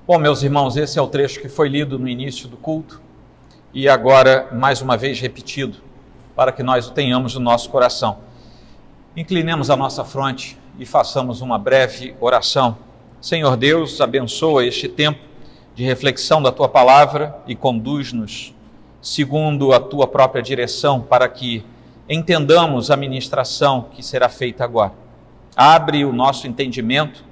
Bom, meus irmãos, esse é o trecho que foi lido no início do culto e agora, mais uma vez, repetido, para que nós o tenhamos no nosso coração. Inclinemos a nossa fronte e façamos uma breve oração. Senhor Deus, abençoa este tempo de reflexão da Tua Palavra e conduz-nos segundo a Tua própria direção para que entendamos a ministração que será feita agora. Abre o nosso entendimento.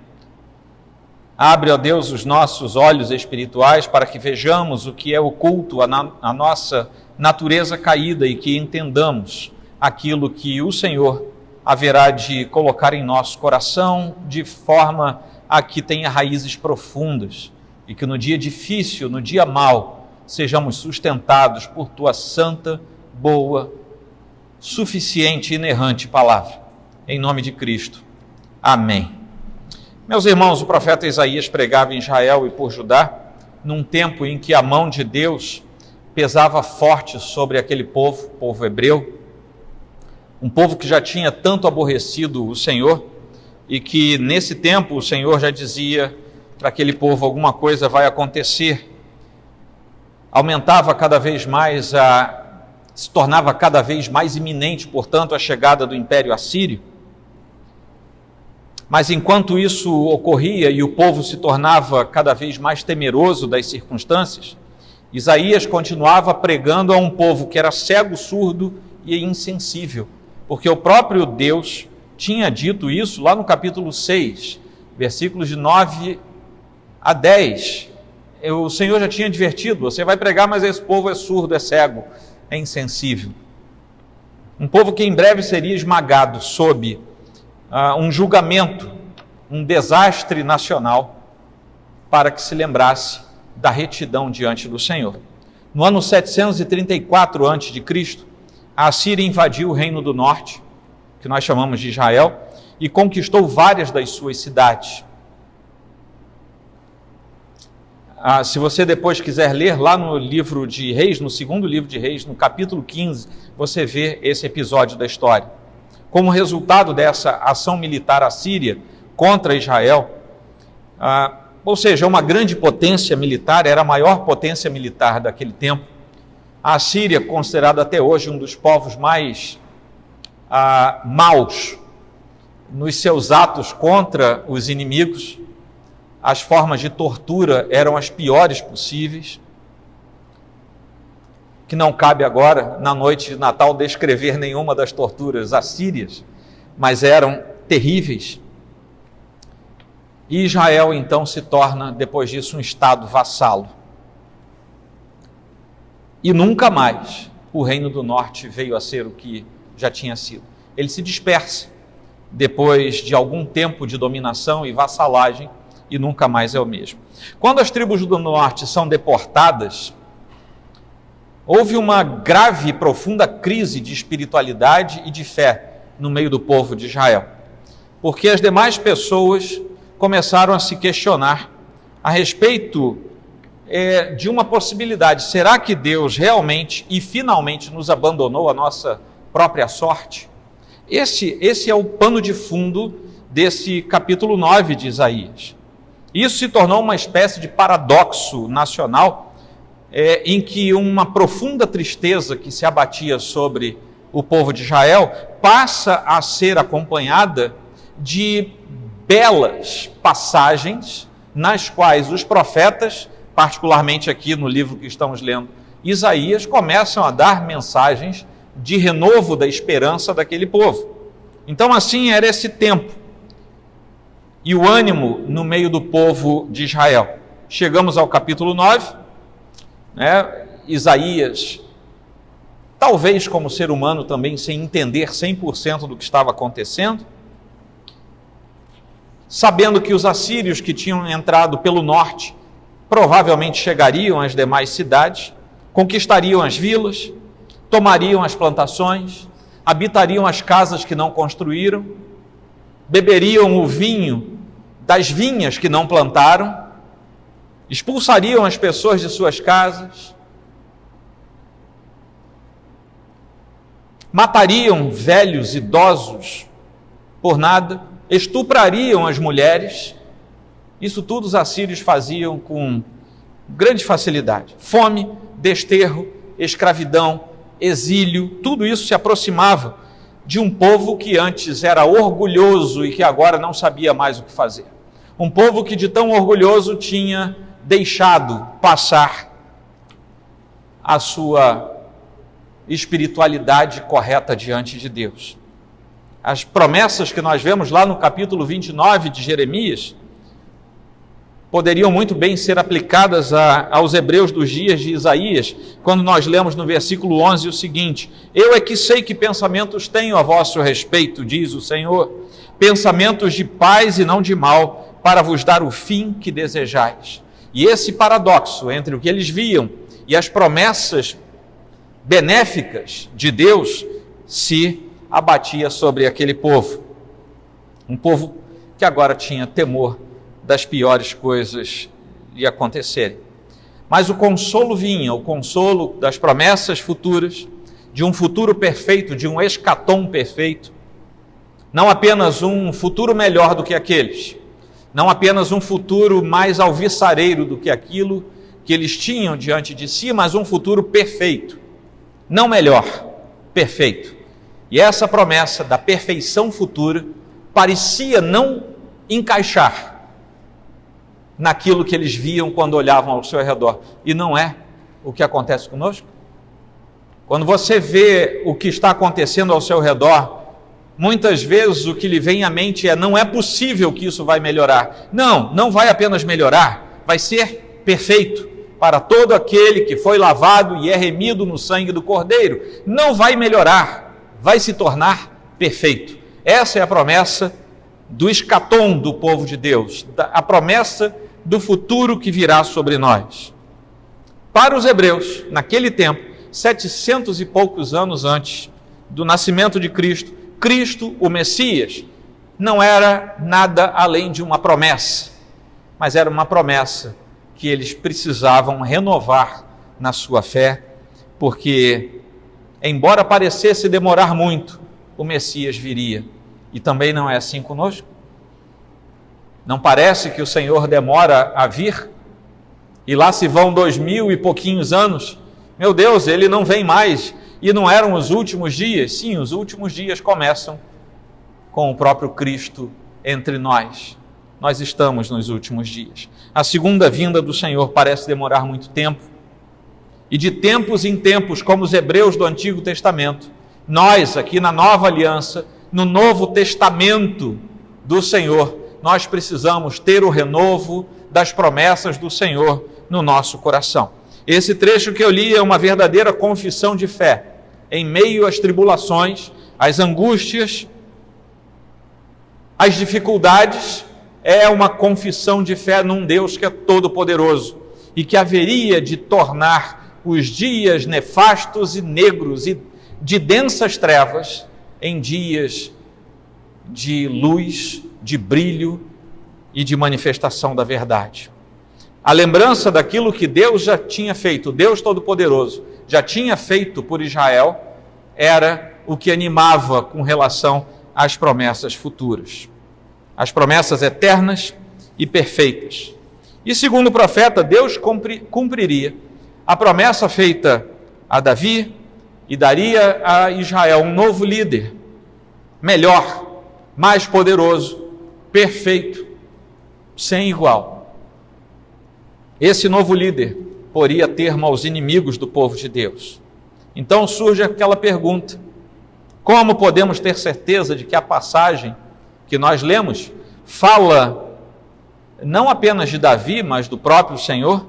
Abre, ó Deus, os nossos olhos espirituais para que vejamos o que é oculto à nossa natureza caída e que entendamos aquilo que o Senhor haverá de colocar em nosso coração de forma a que tenha raízes profundas e que no dia difícil, no dia mau, sejamos sustentados por Tua santa, boa, suficiente e inerrante palavra. Em nome de Cristo. Amém. Meus irmãos, o profeta Isaías pregava em Israel e por Judá, num tempo em que a mão de Deus pesava forte sobre aquele povo hebreu, um povo que já tinha tanto aborrecido o Senhor, e que nesse tempo o Senhor já dizia para aquele povo: alguma coisa vai acontecer. Aumentava cada vez mais, se tornava cada vez mais iminente, portanto, a chegada do Império Assírio. Mas enquanto isso ocorria e o povo se tornava cada vez mais temeroso das circunstâncias, Isaías continuava pregando a um povo que era cego, surdo e insensível, porque o próprio Deus tinha dito isso lá no capítulo 6, versículos de 9 a 10. O Senhor já tinha advertido: você vai pregar, mas esse povo é surdo, é cego, é insensível. Um povo que em breve seria esmagado sob um julgamento, um desastre nacional, para que se lembrasse da retidão diante do Senhor. No ano 734 a.C., a Assíria invadiu o Reino do Norte, que nós chamamos de Israel, e conquistou várias das suas cidades. Se você depois quiser ler lá no livro de Reis, no segundo livro de Reis, no capítulo 15, você vê esse episódio da história. Como resultado dessa ação militar assíria contra Israel, ou seja, uma grande potência militar, era a maior potência militar daquele tempo. A Assíria, considerada até hoje um dos povos mais maus nos seus atos contra os inimigos, as formas de tortura eram as piores possíveis, que não cabe agora, na noite de Natal, descrever nenhuma das torturas assírias, mas eram terríveis. E Israel, então, se torna, depois disso, um estado vassalo. E nunca mais o Reino do Norte veio a ser o que já tinha sido. Ele se dispersa depois de algum tempo de dominação e vassalagem, e nunca mais é o mesmo. Quando as tribos do Norte são deportadas, houve uma grave e profunda crise de espiritualidade e de fé no meio do povo de Israel, porque as demais pessoas começaram a se questionar a respeito de uma possibilidade. Será que Deus realmente e finalmente nos abandonou à nossa própria sorte? Esse é o pano de fundo desse capítulo 9 de Isaías. Isso se tornou uma espécie de paradoxo nacional, em que uma profunda tristeza que se abatia sobre o povo de Israel passa a ser acompanhada de belas passagens nas quais os profetas, particularmente aqui no livro que estamos lendo, Isaías, começam a dar mensagens de renovo da esperança daquele povo. Então, assim era esse tempo e o ânimo no meio do povo de Israel. Chegamos ao capítulo 9, Isaías, talvez como ser humano também, sem entender 100% do que estava acontecendo, sabendo que os assírios que tinham entrado pelo norte provavelmente chegariam às demais cidades, conquistariam as vilas, tomariam as plantações, habitariam as casas que não construíram, beberiam o vinho das vinhas que não plantaram, expulsariam as pessoas de suas casas, matariam velhos, idosos por nada, estuprariam as mulheres, Isso tudo os assírios faziam com grande facilidade. Fome, desterro, escravidão, exílio, tudo isso se aproximava de um povo que antes era orgulhoso e que agora não sabia mais o que fazer. Um povo que de tão orgulhoso tinha deixado passar a sua espiritualidade correta diante de Deus. As promessas que nós vemos lá no capítulo 29 de Jeremias poderiam muito bem ser aplicadas aos hebreus dos dias de Isaías, quando nós lemos no versículo 11 o seguinte: eu é que sei que pensamentos tenho a vosso respeito, diz o Senhor, pensamentos de paz e não de mal, para vos dar o fim que desejais. E esse paradoxo entre o que eles viam e as promessas benéficas de Deus se abatia sobre aquele povo. Um povo que agora tinha temor das piores coisas lhe acontecerem. Mas o consolo vinha, o consolo das promessas futuras, de um futuro perfeito, de um escatom perfeito, não apenas um futuro melhor do que aqueles, não apenas um futuro mais alvissareiro do que aquilo que eles tinham diante de si, mas um futuro perfeito, não melhor, perfeito. E essa promessa da perfeição futura parecia não encaixar naquilo que eles viam quando olhavam ao seu redor. E não é o que acontece conosco? Quando você vê o que está acontecendo ao seu redor, muitas vezes o que lhe vem à mente é: não é possível que isso vai melhorar. Não, não vai apenas melhorar, vai ser perfeito para todo aquele que foi lavado e é remido no sangue do Cordeiro. Não vai melhorar, vai se tornar perfeito. Essa é a promessa do escatom do povo de Deus, a promessa do futuro que virá sobre nós. Para os hebreus, naquele tempo, 700 e poucos anos antes do nascimento de Cristo, Cristo, o Messias, não era nada além de uma promessa, mas era uma promessa que eles precisavam renovar na sua fé, porque, embora parecesse demorar muito, o Messias viria. E também não é assim conosco? Não parece que o Senhor demora a vir? E lá se vão 2000 e pouquinhos anos. Meu Deus, ele não vem mais. E não eram os últimos dias? Sim, os últimos dias começam com o próprio Cristo entre nós. Nós estamos nos últimos dias. A segunda vinda do Senhor parece demorar muito tempo. E de tempos em tempos, como os hebreus do Antigo Testamento, nós aqui na Nova Aliança, no Novo Testamento do Senhor, nós precisamos ter o renovo das promessas do Senhor no nosso coração. Esse trecho que eu li é uma verdadeira confissão de fé. Em meio às tribulações, às angústias, às dificuldades, é uma confissão de fé num Deus que é todo-poderoso e que haveria de tornar os dias nefastos e negros e de densas trevas em dias de luz, de brilho e de manifestação da verdade. A lembrança daquilo que Deus já tinha feito, Deus Todo-Poderoso, já tinha feito por Israel, era o que animava com relação às promessas futuras. As promessas eternas e perfeitas. E segundo o profeta, Deus cumpriria a promessa feita a Davi e daria a Israel um novo líder, melhor, mais poderoso, perfeito, sem igual. Esse novo líder poria termo aos inimigos do povo de Deus. Então surge aquela pergunta: como podemos ter certeza de que a passagem que nós lemos fala não apenas de Davi, mas do próprio Senhor?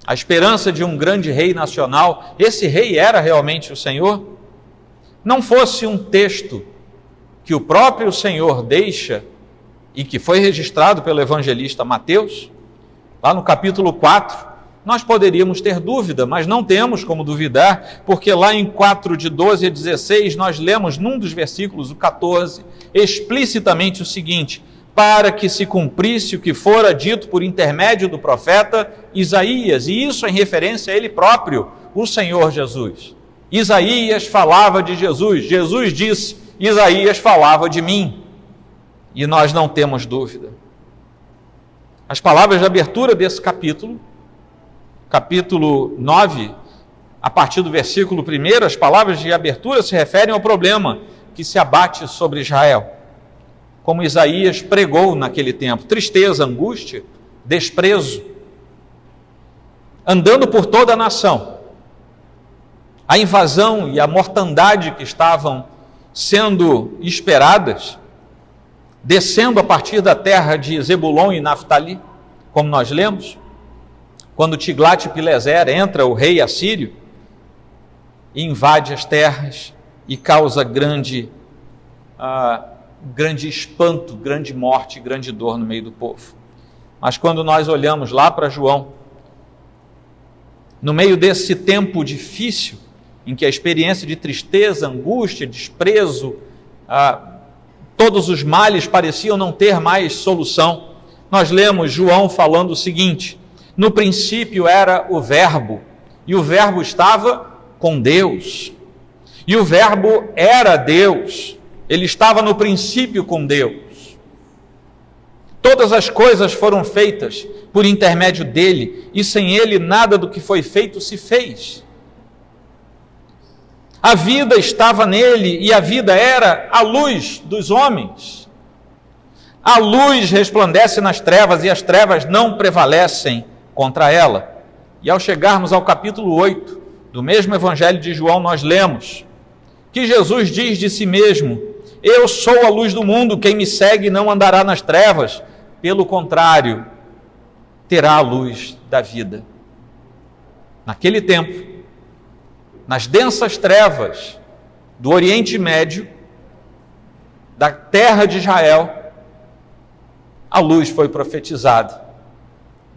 A esperança de um grande rei nacional, esse rei era realmente o Senhor? Não fosse um texto que o próprio Senhor deixa e que foi registrado pelo evangelista Mateus, lá no capítulo 4, nós poderíamos ter dúvida, mas não temos como duvidar, porque lá em 4, de 12 a 16, nós lemos num dos versículos, o 14, explicitamente o seguinte: para que se cumprisse o que fora dito por intermédio do profeta Isaías, e isso em referência a ele próprio, o Senhor Jesus. Isaías falava de Jesus, Jesus disse: Isaías falava de mim, e nós não temos dúvida. As palavras de abertura desse capítulo 9, a partir do versículo 1, as palavras de abertura se referem ao problema que se abate sobre Israel. Como Isaías pregou naquele tempo: tristeza, angústia, desprezo, andando por toda a nação. A invasão e a mortandade que estavam sendo esperadas, descendo a partir da terra de Zebulon e Naftali, como nós lemos, quando Tiglat-Pileser entra, o rei assírio, e invade as terras e causa grande espanto, grande morte, grande dor no meio do povo. Mas quando nós olhamos lá para João, no meio desse tempo difícil, em que a experiência de tristeza, angústia, desprezo, todos os males pareciam não ter mais solução, nós lemos João falando o seguinte: no princípio era o Verbo, e o Verbo estava com Deus, e o Verbo era Deus, ele estava no princípio com Deus. Todas as coisas foram feitas por intermédio dele, e sem ele nada do que foi feito se fez. A vida estava nele, e a vida era a luz dos homens. A luz resplandece nas trevas, e as trevas não prevalecem contra ela. E ao chegarmos ao capítulo 8 do mesmo Evangelho de João, nós lemos que Jesus diz de si mesmo: eu sou a luz do mundo, quem me segue não andará nas trevas, pelo contrário, terá a luz da vida. Naquele tempo, nas densas trevas do Oriente Médio, da terra de Israel, a luz foi profetizada,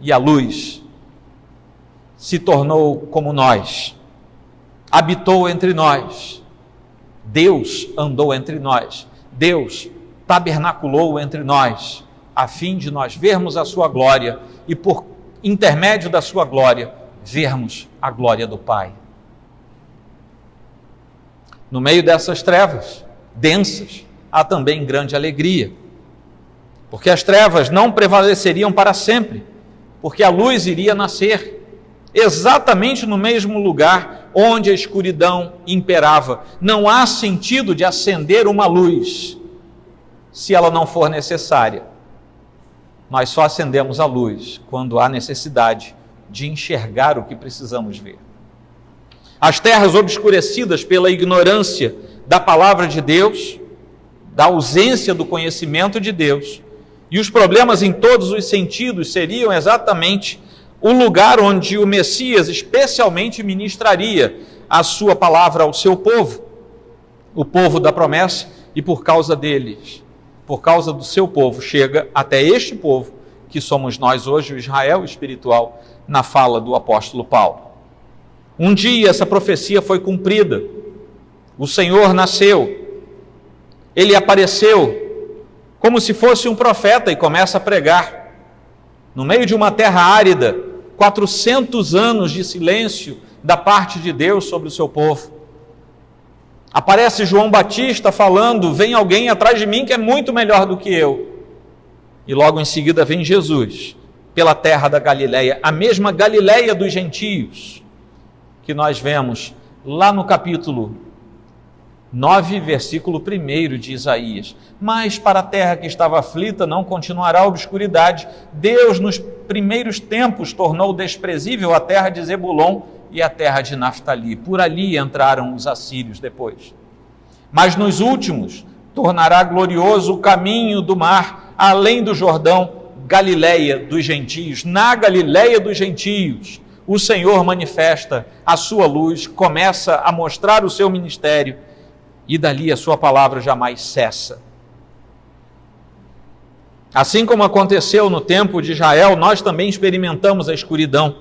e a luz se tornou como nós, habitou entre nós. Deus andou entre nós, Deus tabernaculou entre nós, a fim de nós vermos a sua glória e, por intermédio da sua glória, vermos a glória do Pai. No meio dessas trevas densas, há também grande alegria, porque as trevas não prevaleceriam para sempre, porque a luz iria nascer exatamente no mesmo lugar onde a escuridão imperava. Não há sentido de acender uma luz se ela não for necessária. Nós só acendemos a luz quando há necessidade de enxergar o que precisamos ver. As terras obscurecidas pela ignorância da palavra de Deus, da ausência do conhecimento de Deus, e os problemas em todos os sentidos seriam exatamente o lugar onde o Messias especialmente ministraria a sua palavra ao seu povo, o povo da promessa, e por causa deles, por causa do seu povo, chega até este povo, que somos nós hoje, o Israel espiritual, na fala do apóstolo Paulo. Um dia essa profecia foi cumprida, o Senhor nasceu, ele apareceu como se fosse um profeta e começa a pregar. No meio de uma terra árida, 400 anos de silêncio da parte de Deus sobre o seu povo. Aparece João Batista falando: vem alguém atrás de mim que é muito melhor do que eu. E logo em seguida vem Jesus, pela terra da Galileia, a mesma Galileia dos gentios, que nós vemos lá no capítulo 9, versículo 1 de Isaías. Mas para a terra que estava aflita não continuará a obscuridade. Deus nos primeiros tempos tornou desprezível a terra de Zebulon e a terra de Naftali. Por ali entraram os assírios depois. Mas nos últimos tornará glorioso o caminho do mar, além do Jordão, Galileia dos gentios. Na Galileia dos gentios, o Senhor manifesta a sua luz, começa a mostrar o seu ministério, e dali a sua palavra jamais cessa. Assim como aconteceu no tempo de Israel, nós também experimentamos a escuridão.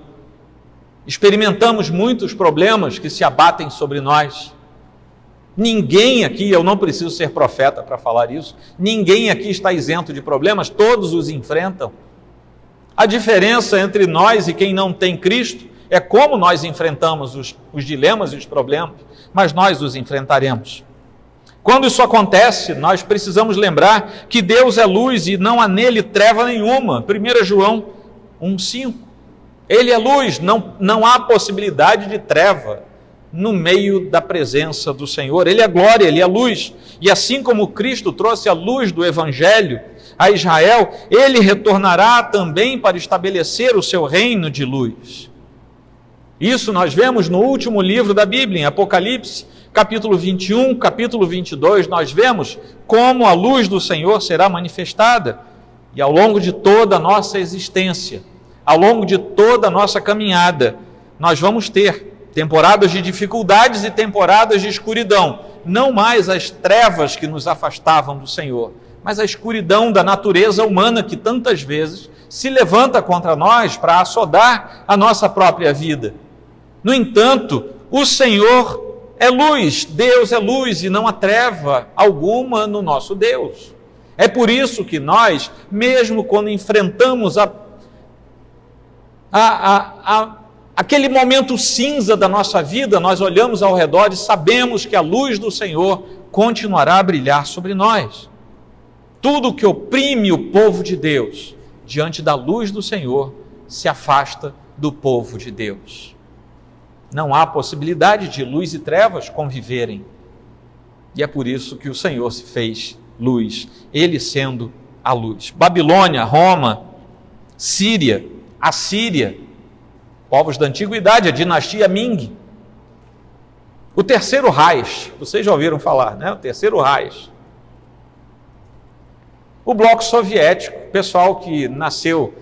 Experimentamos muitos problemas que se abatem sobre nós. Ninguém aqui, eu não preciso ser profeta para falar isso, ninguém aqui está isento de problemas, todos os enfrentam. A diferença entre nós e quem não tem Cristo é como nós enfrentamos os dilemas e os problemas, mas nós os enfrentaremos. Quando isso acontece, nós precisamos lembrar que Deus é luz e não há nele treva nenhuma. 1 João 1,5. Ele é luz, não há possibilidade de treva no meio da presença do Senhor. Ele é glória, Ele é luz. E assim como Cristo trouxe a luz do Evangelho a Israel, Ele retornará também para estabelecer o seu reino de luz. Isso nós vemos no último livro da Bíblia, em Apocalipse, capítulo 21, capítulo 22, nós vemos como a luz do Senhor será manifestada. E ao longo de toda a nossa existência, ao longo de toda a nossa caminhada, nós vamos ter temporadas de dificuldades e temporadas de escuridão. Não mais as trevas que nos afastavam do Senhor, mas a escuridão da natureza humana que tantas vezes se levanta contra nós para assodar a nossa própria vida. No entanto, o Senhor é luz, Deus é luz e não há treva alguma no nosso Deus. É por isso que nós, mesmo quando enfrentamos aquele momento cinza da nossa vida, nós olhamos ao redor e sabemos que a luz do Senhor continuará a brilhar sobre nós. Tudo que oprime o povo de Deus, diante da luz do Senhor, se afasta do povo de Deus. Não há possibilidade de luz e trevas conviverem. E é por isso que o Senhor se fez luz, Ele sendo a luz. Babilônia, Roma, Síria, Assíria, povos da antiguidade, a dinastia Ming. O terceiro Reich, vocês já ouviram falar, né? O terceiro Reich. O bloco soviético, pessoal que nasceu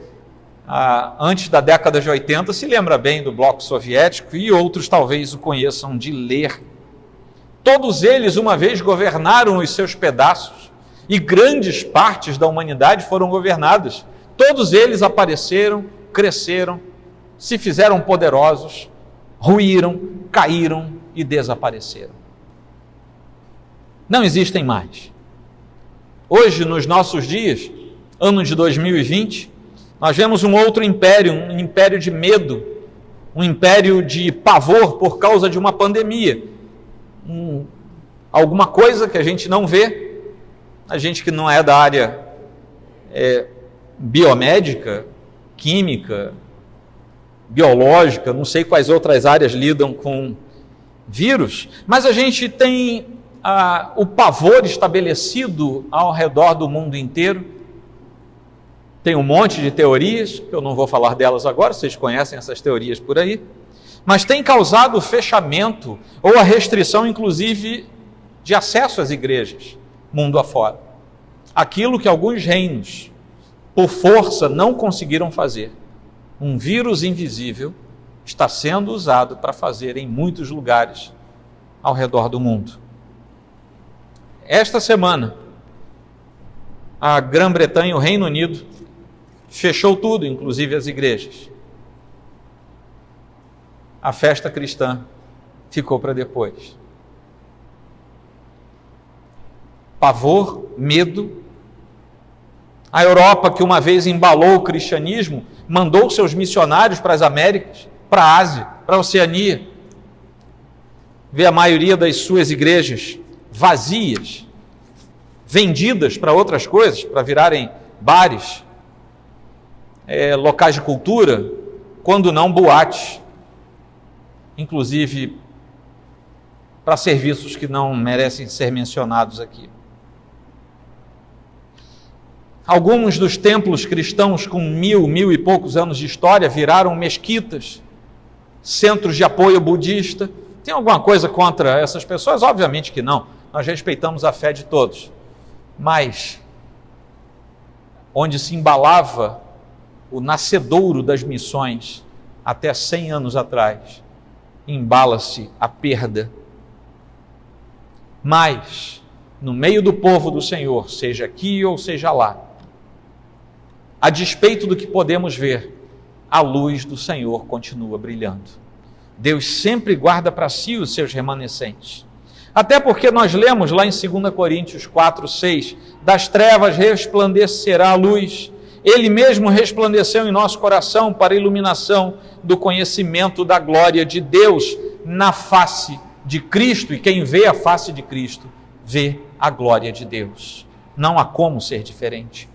antes da década de 80, se lembra bem do bloco soviético e outros talvez o conheçam de ler. Todos eles uma vez governaram os seus pedaços e grandes partes da humanidade foram governadas. Todos eles apareceram, cresceram, se fizeram poderosos, ruíram, caíram e desapareceram. Não existem mais. Hoje, nos nossos dias, ano de 2020, nós vemos um outro império, um império de medo, um império de pavor por causa de uma pandemia. Alguma coisa que a gente não vê, a gente que não é da área biomédica, química, biológica, não sei quais outras áreas lidam com vírus, mas a gente tem o pavor estabelecido ao redor do mundo inteiro. Tem um monte de teorias, que eu não vou falar delas agora, vocês conhecem essas teorias por aí, mas tem causado o fechamento ou a restrição, inclusive, de acesso às igrejas, mundo afora. Aquilo que alguns reinos, por força, não conseguiram fazer. Um vírus invisível está sendo usado para fazer em muitos lugares ao redor do mundo. Esta semana, a Grã-Bretanha, o Reino Unido, fechou tudo, inclusive as igrejas. A festa cristã ficou para depois. Pavor, medo. A Europa, que uma vez embalou o cristianismo, mandou seus missionários para as Américas, para a Ásia, para a Oceania. Vê a maioria das suas igrejas vazias, vendidas para outras coisas, para virarem bares, locais de cultura, quando não boates, inclusive para serviços que não merecem ser mencionados aqui. Alguns dos templos cristãos com 1000 e poucos anos de história viraram mesquitas, centros de apoio budista. Tem alguma coisa contra essas pessoas? Obviamente que não. Nós respeitamos a fé de todos. Mas, onde se embalava o nascedouro das missões até 100 anos atrás, embala-se a perda. Mas, no meio do povo do Senhor, seja aqui ou seja lá, a despeito do que podemos ver, a luz do Senhor continua brilhando. Deus sempre guarda para si os seus remanescentes. Até porque nós lemos lá em 2 Coríntios 4:6, das trevas resplandecerá a luz. Ele mesmo resplandeceu em nosso coração para a iluminação do conhecimento da glória de Deus na face de Cristo. E quem vê a face de Cristo vê a glória de Deus. Não há como ser diferente.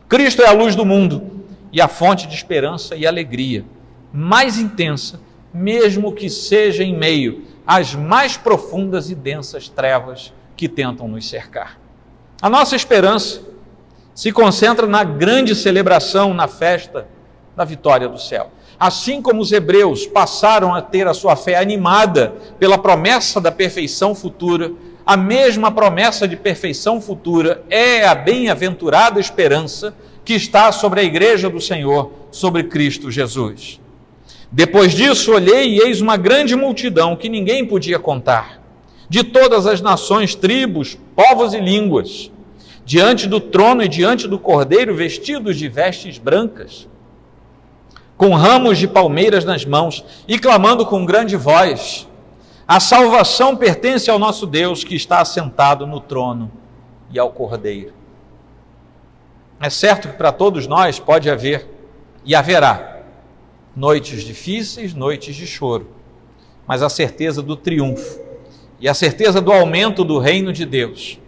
Cristo é a luz do mundo e a fonte de esperança e alegria, mais intensa, mesmo que seja em meio às mais profundas e densas trevas que tentam nos cercar. A nossa esperança se concentra na grande celebração, na festa da vitória do céu. Assim como os hebreus passaram a ter a sua fé animada pela promessa da perfeição futura, a mesma promessa de perfeição futura é a bem-aventurada esperança que está sobre a igreja do Senhor, sobre Cristo Jesus. Depois disso, olhei e eis uma grande multidão que ninguém podia contar, de todas as nações, tribos, povos e línguas, diante do trono e diante do Cordeiro, vestidos de vestes brancas, com ramos de palmeiras nas mãos, e clamando com grande voz: a salvação pertence ao nosso Deus, que está assentado no trono, e ao Cordeiro. É certo que para todos nós pode haver e haverá noites difíceis, noites de choro, mas a certeza do triunfo e a certeza do aumento do reino de Deus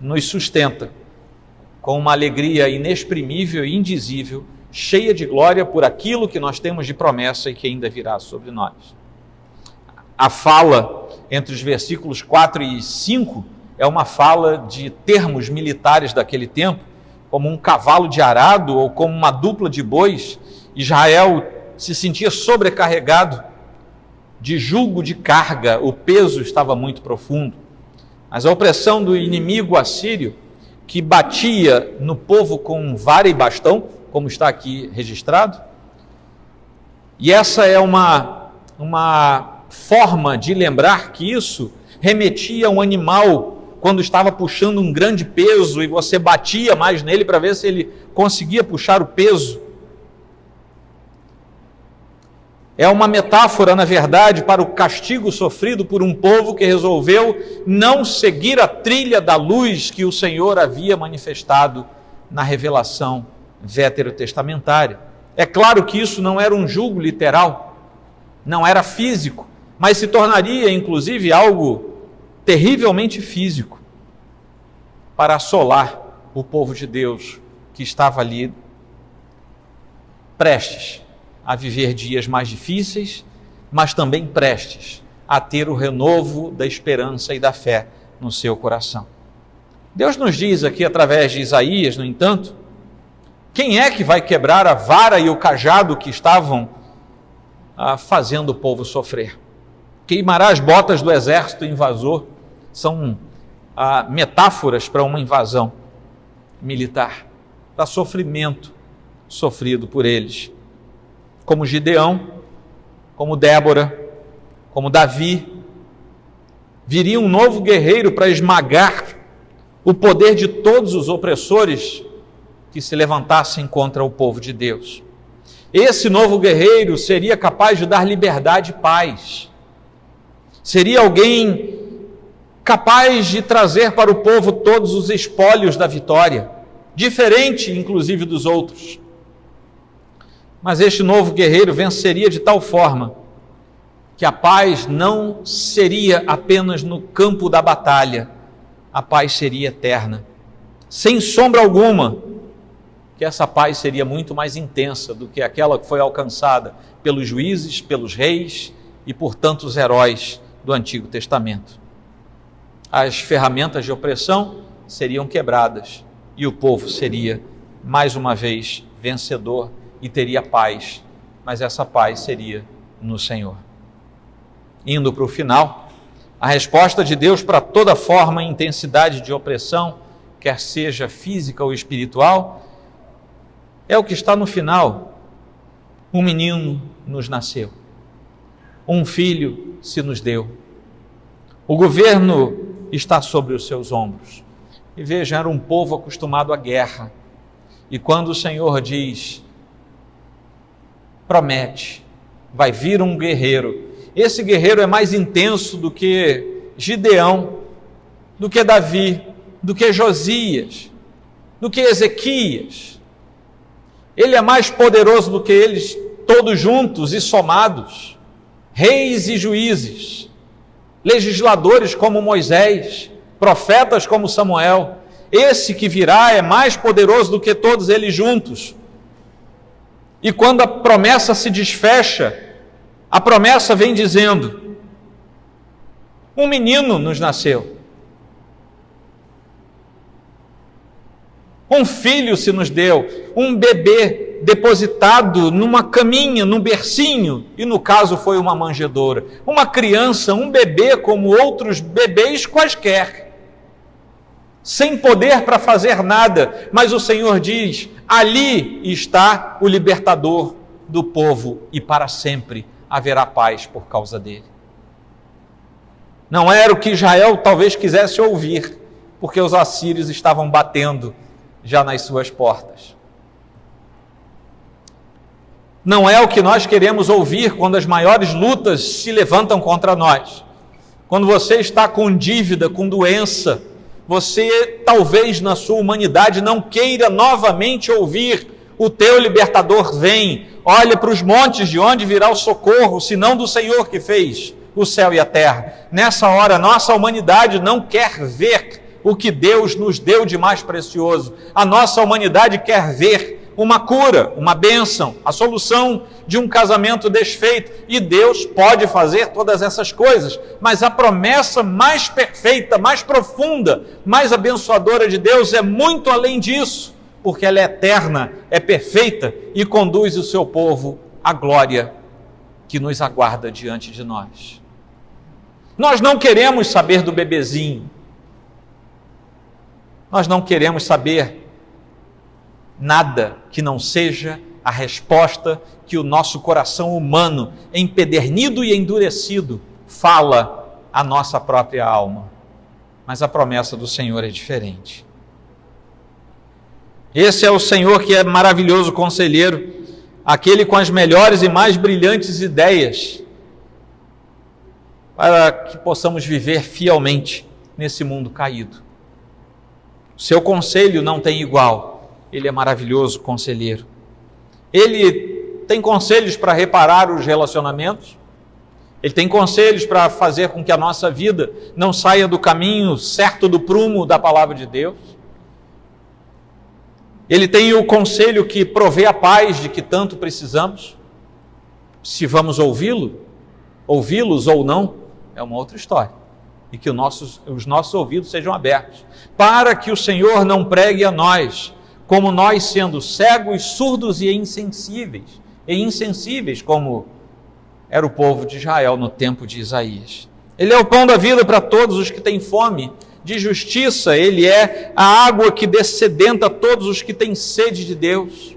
nos sustenta com uma alegria inexprimível e indizível, cheia de glória por aquilo que nós temos de promessa e que ainda virá sobre nós. A fala entre os versículos 4 e 5 é uma fala de termos militares daquele tempo, como um cavalo de arado ou como uma dupla de bois. Israel se sentia sobrecarregado de jugo de carga, o peso estava muito profundo. Mas a opressão do inimigo assírio, que batia no povo com vara e bastão, como está aqui registrado, e essa é uma forma de lembrar que isso remetia a um animal quando estava puxando um grande peso e você batia mais nele para ver se ele conseguia puxar o peso. É uma metáfora, na verdade, para o castigo sofrido por um povo que resolveu não seguir a trilha da luz que o Senhor havia manifestado na revelação veterotestamentária. É claro que isso não era um jugo literal, não era físico, mas se tornaria, inclusive, algo terrivelmente físico para assolar o povo de Deus que estava ali prestes a viver dias mais difíceis, mas também prestes a ter o renovo da esperança e da fé no seu coração. Deus nos diz aqui através de Isaías, no entanto, quem é que vai quebrar a vara e o cajado que estavam fazendo o povo sofrer? Queimará as botas do exército invasor, são metáforas para uma invasão militar, para sofrimento sofrido por eles. Como Gideão, como Débora, como Davi, viria um novo guerreiro para esmagar o poder de todos os opressores que se levantassem contra o povo de Deus. Esse novo guerreiro seria capaz de dar liberdade e paz. Seria alguém capaz de trazer para o povo todos os espólios da vitória, diferente, inclusive, dos outros. Mas este novo guerreiro venceria de tal forma que a paz não seria apenas no campo da batalha, a paz seria eterna. Sem sombra alguma, que essa paz seria muito mais intensa do que aquela que foi alcançada pelos juízes, pelos reis e por tantos heróis do Antigo Testamento. As ferramentas de opressão seriam quebradas e o povo seria, mais uma vez, vencedor e teria paz, mas essa paz seria no Senhor. Indo para o final, a resposta de Deus para toda forma e intensidade de opressão, quer seja física ou espiritual, é o que está no final. Um menino nos nasceu, um filho se nos deu, o governo está sobre os seus ombros. E veja, era um povo acostumado à guerra, e quando o Senhor diz, promete, vai vir um guerreiro, esse guerreiro é mais intenso do que Gideão, do que Davi, do que Josias, do que Ezequias. Ele é mais poderoso do que eles todos juntos e somados, reis e juízes. legisladores como Moisés, profetas como Samuel. Esse que virá é mais poderoso do que todos eles juntos. E quando a promessa se desfecha, a promessa vem dizendo: um menino nos nasceu, um filho se nos deu, um bebê depositado numa caminha, num bercinho, e no caso foi uma manjedoura. Uma criança, um bebê como outros bebês quaisquer, sem poder para fazer nada, mas o Senhor diz: ali está o libertador do povo, e para sempre haverá paz por causa dele. Não era o que Israel talvez quisesse ouvir, porque os assírios estavam batendo já nas suas portas. Não é o que nós queremos ouvir quando as maiores lutas se levantam contra nós. Quando você está com dívida, com doença, você talvez na sua humanidade não queira novamente ouvir: o teu libertador vem, olha para os montes, de onde virá o socorro, senão do Senhor que fez o céu e a terra. Nessa hora, nossa humanidade não quer ver o que Deus nos deu de mais precioso. A nossa humanidade quer ver uma cura, uma bênção, a solução de um casamento desfeito. E Deus pode fazer todas essas coisas, mas a promessa mais perfeita, mais profunda, mais abençoadora de Deus é muito além disso, porque ela é eterna, é perfeita e conduz o seu povo à glória que nos aguarda diante de nós. Nós não queremos saber do bebezinho. Nós não queremos saber nada que não seja a resposta que o nosso coração humano, empedernido e endurecido, fala à nossa própria alma. Mas a promessa do Senhor é diferente. Esse é o Senhor que é maravilhoso conselheiro, aquele com as melhores e mais brilhantes ideias, para que possamos viver fielmente nesse mundo caído. Seu conselho não tem igual. Ele é maravilhoso conselheiro. Ele tem conselhos para reparar os relacionamentos. Ele tem conselhos para fazer com que a nossa vida não saia do caminho certo do prumo da palavra de Deus. Ele tem o conselho que provê a paz de que tanto precisamos. Se vamos ouvi-los ou não, é uma outra história. E que os nossos ouvidos sejam abertos, para que o Senhor não pregue a nós, como nós sendo cegos, surdos e insensíveis, como era o povo de Israel no tempo de Isaías. Ele é o pão da vida para todos os que têm fome de justiça. Ele é a água que dessedenta todos os que têm sede de Deus.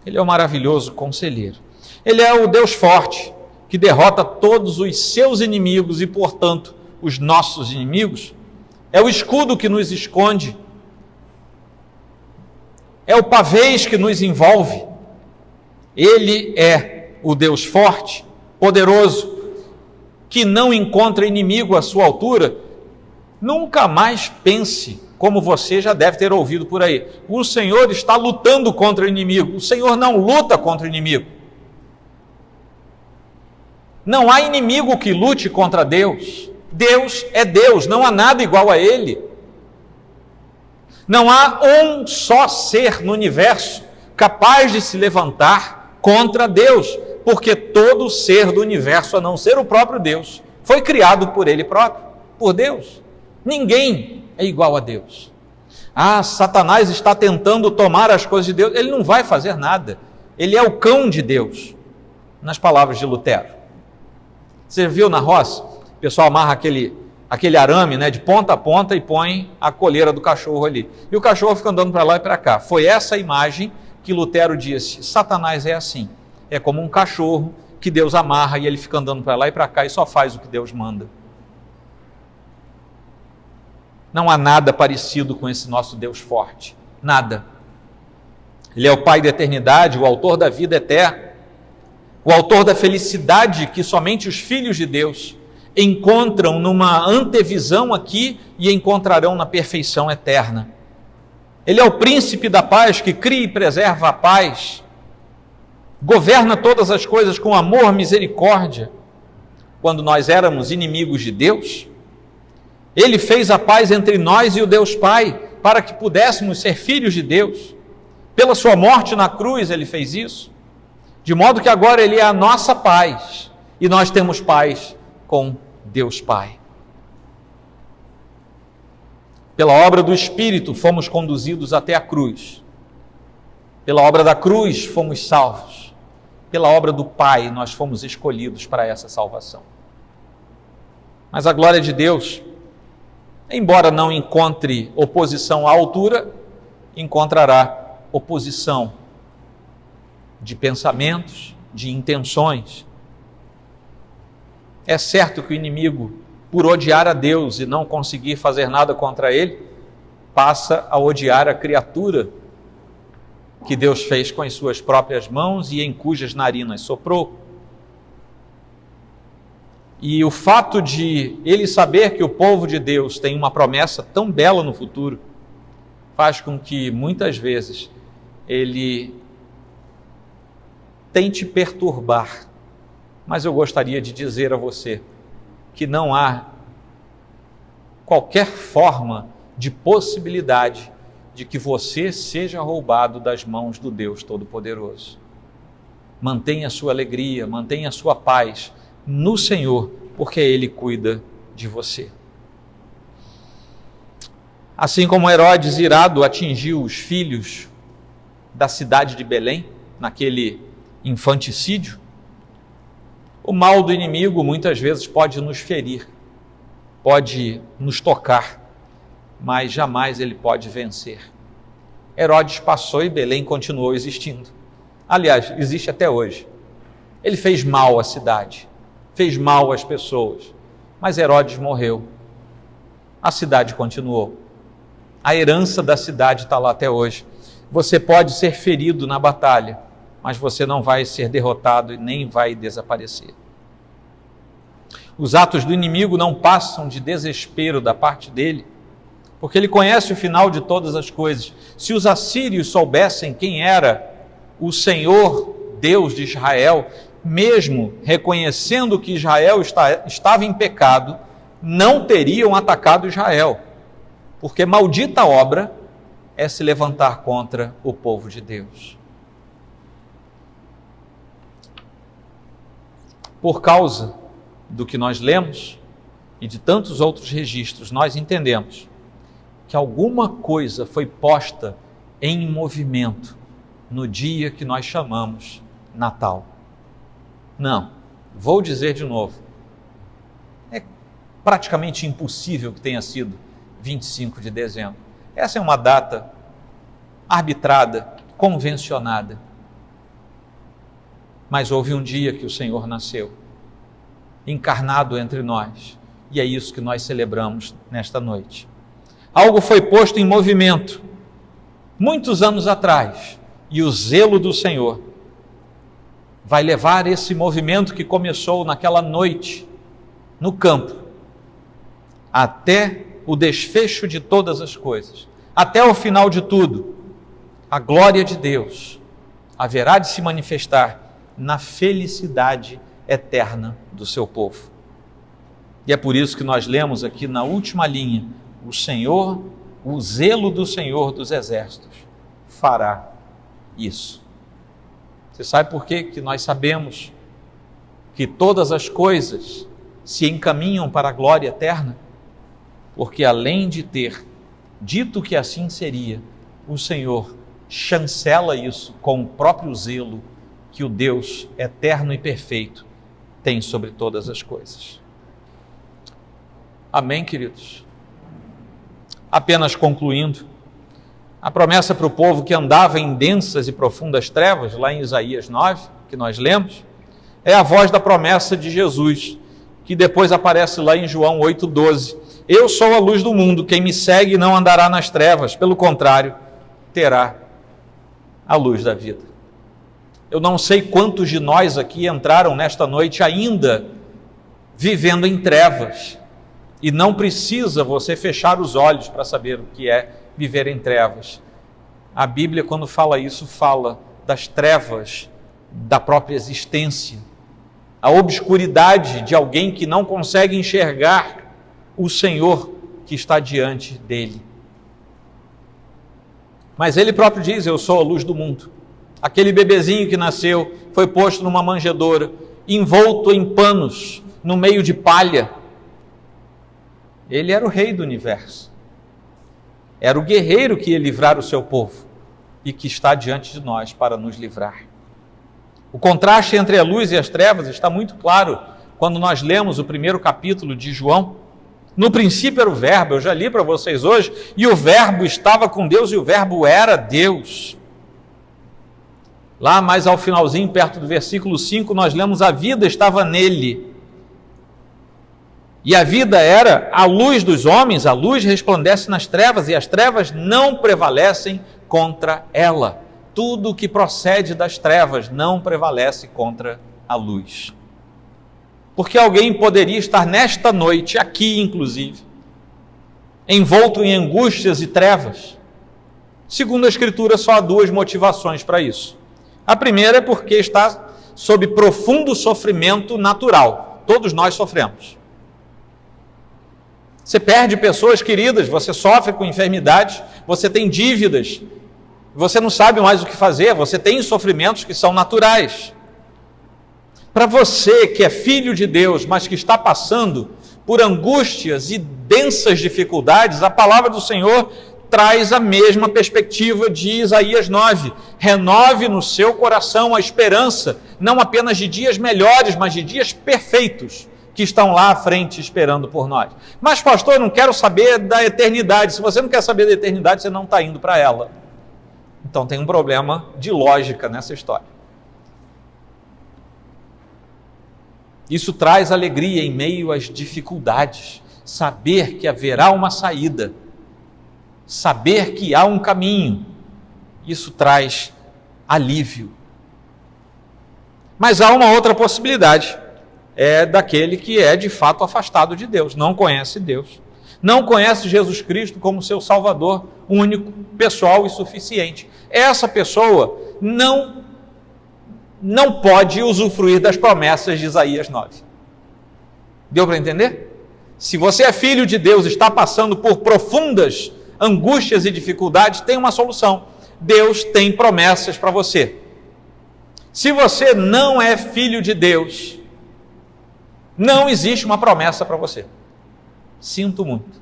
Ele é o maravilhoso conselheiro. Ele é o Deus forte, que derrota todos os seus inimigos e, portanto, os nossos inimigos. É o escudo que nos esconde. É o pavês que nos envolve. Ele é o Deus forte, poderoso, que não encontra inimigo à sua altura. Nunca mais pense, como você já deve ter ouvido por aí: o Senhor está lutando contra o inimigo. O Senhor não luta contra o inimigo. Não há inimigo que lute contra Deus. Deus é Deus, não há nada igual a Ele. Não há um só ser no universo capaz de se levantar contra Deus, porque todo ser do universo, a não ser o próprio Deus, foi criado por Ele próprio, por Deus. Ninguém é igual a Deus. Satanás está tentando tomar as coisas de Deus. Ele não vai fazer nada. Ele é o cão de Deus, nas palavras de Lutero. Você viu na roça? O pessoal amarra aquele arame, né, de ponta a ponta e põe a coleira do cachorro ali. E o cachorro fica andando para lá e para cá. Foi essa imagem que Lutero disse: Satanás é assim. É como um cachorro que Deus amarra e ele fica andando para lá e para cá e só faz o que Deus manda. Não há nada parecido com esse nosso Deus forte. Nada. Ele é o Pai da eternidade, o autor da vida eterna, o autor da felicidade que somente os filhos de Deus encontram numa antevisão aqui e encontrarão na perfeição eterna. Ele é o príncipe da paz que cria e preserva a paz, governa todas as coisas com amor, misericórdia, quando nós éramos inimigos de Deus. Ele fez a paz entre nós e o Deus Pai, para que pudéssemos ser filhos de Deus. Pela sua morte na cruz ele fez isso, de modo que agora ele é a nossa paz, e nós temos paz com Deus Pai. Pela obra do Espírito fomos conduzidos até a cruz. Pela obra da cruz fomos salvos. Pela obra do Pai nós fomos escolhidos para essa salvação. Mas a glória de Deus, embora não encontre oposição à altura, encontrará oposição de pensamentos, de intenções. É certo que o inimigo, por odiar a Deus e não conseguir fazer nada contra ele, passa a odiar a criatura que Deus fez com as suas próprias mãos e em cujas narinas soprou. E o fato de ele saber que o povo de Deus tem uma promessa tão bela no futuro, faz com que muitas vezes ele tente perturbar. Mas eu gostaria de dizer a você que não há qualquer forma de possibilidade de que você seja roubado das mãos do Deus Todo-Poderoso. Mantenha a sua alegria, mantenha a sua paz no Senhor, porque Ele cuida de você. Assim como Herodes, irado, atingiu os filhos da cidade de Belém, naquele infanticídio, o mal do inimigo muitas vezes pode nos ferir, pode nos tocar, mas jamais ele pode vencer. Herodes passou e Belém continuou existindo. Aliás, existe até hoje. Ele fez mal à cidade, fez mal às pessoas, mas Herodes morreu. A cidade continuou. A herança da cidade está lá até hoje. Você pode ser ferido na batalha, mas você não vai ser derrotado e nem vai desaparecer. Os atos do inimigo não passam de desespero da parte dele, porque ele conhece o final de todas as coisas. Se os assírios soubessem quem era o Senhor Deus de Israel, mesmo reconhecendo que Israel estava em pecado, não teriam atacado Israel, porque maldita obra é se levantar contra o povo de Deus. Por causa do que nós lemos e de tantos outros registros, nós entendemos que alguma coisa foi posta em movimento no dia que nós chamamos Natal. Não, vou dizer de novo, é praticamente impossível que tenha sido 25 de dezembro. Essa é uma data arbitrada, convencionada. Mas houve um dia que o Senhor nasceu, encarnado entre nós, e é isso que nós celebramos nesta noite. Algo foi posto em movimento, muitos anos atrás, e o zelo do Senhor vai levar esse movimento que começou naquela noite, no campo, até o desfecho de todas as coisas, até o final de tudo. A glória de Deus haverá de se manifestar na felicidade eterna do seu povo. E é por isso que nós lemos aqui na última linha, o Senhor, o zelo do Senhor dos Exércitos fará isso. Você sabe por quê que nós sabemos que todas as coisas se encaminham para a glória eterna? Porque além de ter dito que assim seria, o Senhor chancela isso com o próprio zelo que o Deus eterno e perfeito tem sobre todas as coisas. Amém, queridos? Apenas concluindo, a promessa para o povo que andava em densas e profundas trevas, lá em Isaías 9, que nós lemos, é a voz da promessa de Jesus, que depois aparece lá em João 8,12. Eu sou a luz do mundo, quem me segue não andará nas trevas, pelo contrário, terá a luz da vida. Eu não sei quantos de nós aqui entraram nesta noite ainda vivendo em trevas, e não precisa você fechar os olhos para saber o que é viver em trevas. A Bíblia, quando fala isso, fala das trevas da própria existência, a obscuridade de alguém que não consegue enxergar o Senhor que está diante dele. Mas ele próprio diz: eu sou a luz do mundo. Aquele bebezinho que nasceu foi posto numa manjedoura, envolto em panos, no meio de palha. Ele era o rei do universo. Era o guerreiro que ia livrar o seu povo e que está diante de nós para nos livrar. O contraste entre a luz e as trevas está muito claro quando nós lemos o primeiro capítulo de João. No princípio era o Verbo, eu já li para vocês hoje, e o Verbo estava com Deus e o Verbo era Deus. Lá mais ao finalzinho, perto do versículo 5, nós lemos: a vida estava nele. E a vida era a luz dos homens, a luz resplandece nas trevas e as trevas não prevalecem contra ela. Tudo que procede das trevas não prevalece contra a luz. Porque alguém poderia estar nesta noite, aqui inclusive, envolto em angústias e trevas? Segundo a Escritura, só há duas motivações para isso. A primeira é porque está sob profundo sofrimento natural. Todos nós sofremos. Você perde pessoas queridas, você sofre com enfermidades, você tem dívidas, você não sabe mais o que fazer, você tem sofrimentos que são naturais. Para você que é filho de Deus, mas que está passando por angústias e densas dificuldades, a palavra do Senhor traz a mesma perspectiva de Isaías 9. Renove no seu coração a esperança, não apenas de dias melhores, mas de dias perfeitos, que estão lá à frente esperando por nós. Mas pastor, eu não quero saber da eternidade. Se você não quer saber da eternidade, você não está indo para ela. Então tem um problema de lógica nessa história. Isso traz alegria em meio às dificuldades. Saber que haverá uma saída. Saber que há um caminho. Isso traz alívio. Mas há uma outra possibilidade. É daquele que é de fato afastado de Deus, não conhece Deus, não conhece Jesus Cristo como seu Salvador único, pessoal e suficiente. Essa pessoa não pode usufruir das promessas de Isaías 9. Deu para entender? Se você é filho de Deus, está passando por profundas angústias e dificuldades, tem uma solução. Deus tem promessas para você. Se você não é filho de Deus, não existe uma promessa para você. Sinto muito.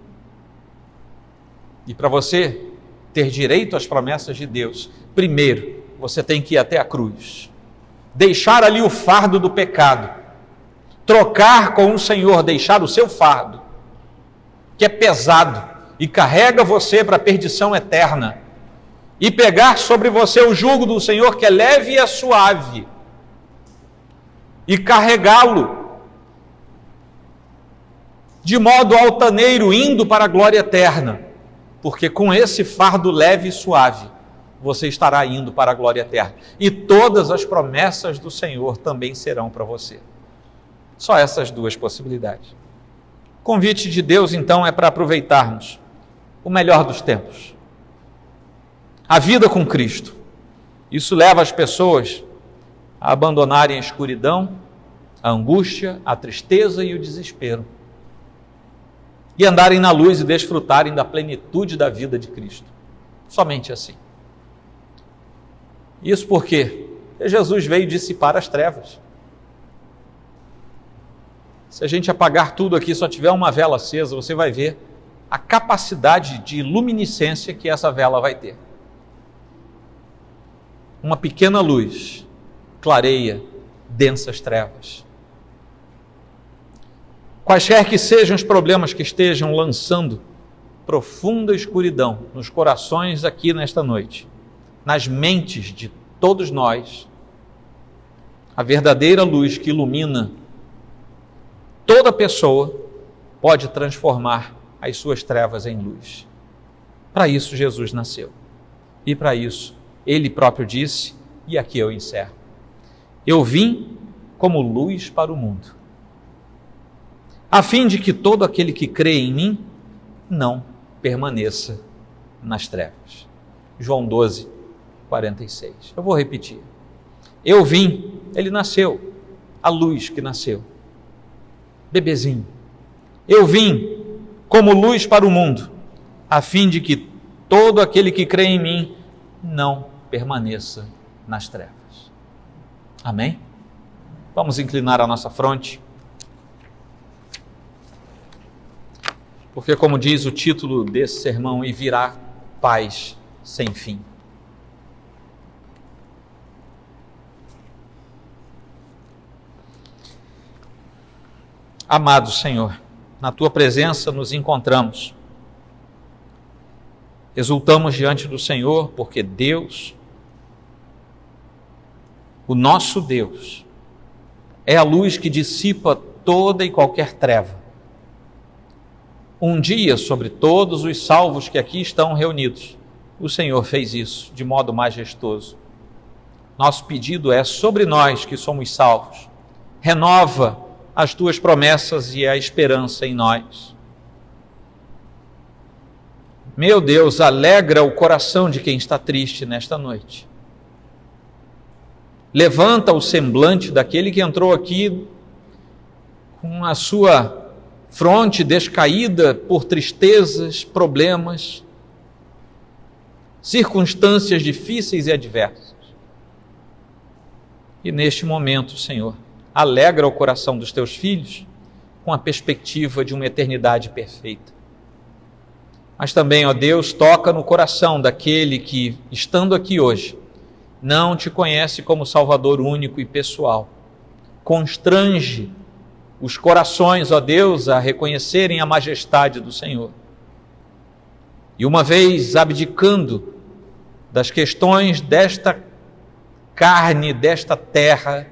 E para você ter direito às promessas de Deus, primeiro, você tem que ir até a cruz. Deixar ali o fardo do pecado. Trocar com o Senhor, deixar o seu fardo, que é pesado e carrega você para a perdição eterna. E pegar sobre você o jugo do Senhor, que é leve e é suave. E carregá-lo de modo altaneiro, indo para a glória eterna, porque com esse fardo leve e suave, você estará indo para a glória eterna, e todas as promessas do Senhor também serão para você. Só essas duas possibilidades. O convite de Deus, então, é para aproveitarmos o melhor dos tempos, a vida com Cristo. Isso leva as pessoas a abandonarem a escuridão, a angústia, a tristeza e o desespero, e andarem na luz e desfrutarem da plenitude da vida de Cristo. Somente assim. Isso porque Jesus veio dissipar as trevas. Se a gente apagar tudo aqui, só tiver uma vela acesa, você vai ver a capacidade de luminescência que essa vela vai ter. Uma pequena luz clareia densas trevas. Quaisquer que sejam os problemas que estejam lançando profunda escuridão nos corações aqui nesta noite, nas mentes de todos nós, a verdadeira luz que ilumina toda pessoa pode transformar as suas trevas em luz. Para isso Jesus nasceu. E para isso Ele próprio disse, e aqui eu encerro: eu vim como luz para o mundo, a fim de que todo aquele que crê em mim não permaneça nas trevas. João 12, 46. Eu vou repetir. Eu vim, ele nasceu. a luz que nasceu. Bebezinho, eu vim como luz para o mundo, a fim de que todo aquele que crê em mim não permaneça nas trevas. Amém? Vamos inclinar a nossa fronte. Porque, como diz o título desse sermão, e virá paz sem fim. Amado Senhor, na Tua presença nos encontramos. Exultamos diante do Senhor, porque Deus, o nosso Deus, é a luz que dissipa toda e qualquer treva. Um dia, sobre todos os salvos que aqui estão reunidos, o Senhor fez isso de modo majestoso. Nosso pedido é sobre nós que somos salvos. Renova as Tuas promessas e a esperança em nós. Meu Deus, alegra o coração de quem está triste nesta noite. Levanta o semblante daquele que entrou aqui com a sua fronte descaída por tristezas, problemas, circunstâncias difíceis e adversas. E neste momento, Senhor, alegra o coração dos Teus filhos com a perspectiva de uma eternidade perfeita. Mas também, ó Deus, toca no coração daquele que, estando aqui hoje, não Te conhece como Salvador único e pessoal. Constrange os corações, ó Deus, a reconhecerem a majestade do Senhor. E uma vez abdicando das questões desta carne, desta terra,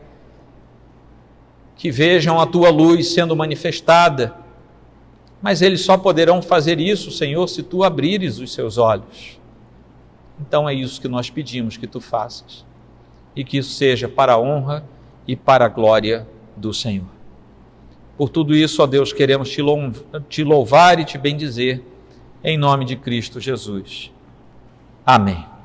que vejam a Tua luz sendo manifestada, mas eles só poderão fazer isso, Senhor, se Tu abrires os seus olhos. Então é isso que nós pedimos que Tu faças, e que isso seja para a honra e para a glória do Senhor. Por tudo isso, ó Deus, queremos Te louvar e Te bendizer, em nome de Cristo Jesus. Amém.